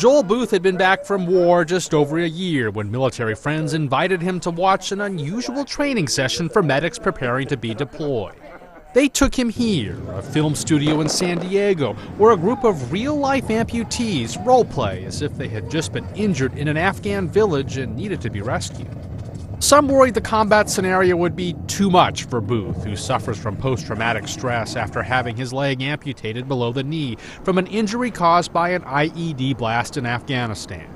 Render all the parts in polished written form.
Joel Booth had been back from war just over a year when military friends invited him to watch an unusual training session for medics preparing to be deployed. They took him here, a film studio in San Diego, where a group of real-life amputees role-play as if they had just been injured in an Afghan village and needed to be rescued. Some worried the combat scenario would be too much for Booth, who suffers from post-traumatic stress after having his leg amputated below the knee from an injury caused by an IED blast in Afghanistan.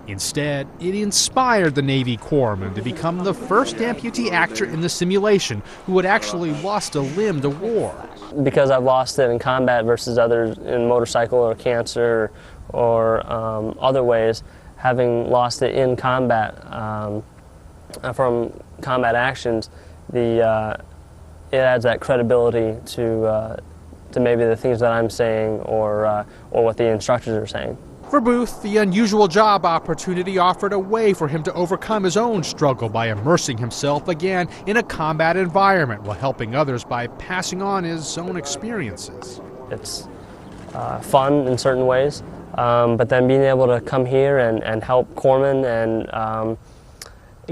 Instead, it inspired the Navy corpsman to become the first amputee actor in the simulation who had actually lost a limb to war. Because I've lost it in combat versus others in motorcycle or cancer or other ways, having lost it in combat from combat actions, it adds that credibility to maybe the things that I'm saying or what the instructors are saying. For Booth, the unusual job opportunity offered a way for him to overcome his own struggle by immersing himself again in a combat environment while helping others by passing on his own experiences. It's fun in certain ways, but then being able to come here and help corpsmen and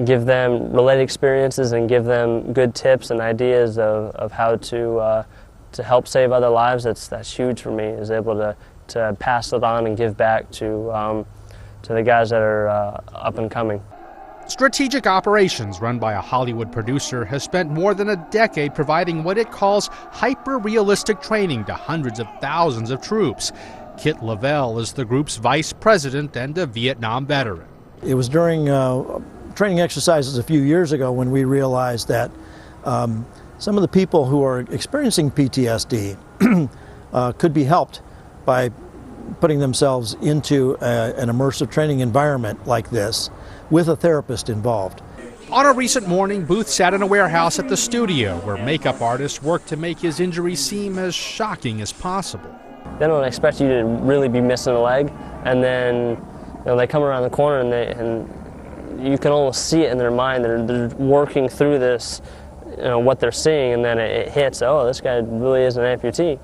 give them related experiences and give them good tips and ideas of how to help save other lives, that's huge for me, is able to pass it on and give back to the guys that are up and coming. Strategic Operations, run by a Hollywood producer, has spent more than a decade providing what it calls hyper-realistic training to hundreds of thousands of troops. Kit Lavelle is the group's vice president and a Vietnam veteran. It was during training exercises a few years ago when we realized that some of the people who are experiencing PTSD could be helped by putting themselves into an immersive training environment like this with a therapist involved. On a recent morning, Booth sat in a warehouse at the studio where makeup artists worked to make his injury seem as shocking as possible. They don't expect you to really be missing a leg, and then they come around the corner and you can almost see it in their mind. They're working through this, what they're seeing, and then it hits, oh, this guy really is an amputee.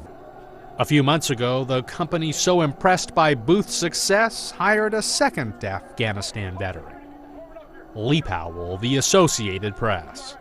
A few months ago, the company so impressed by Booth's success hired a second Afghanistan veteran. Lee Powell, The Associated Press.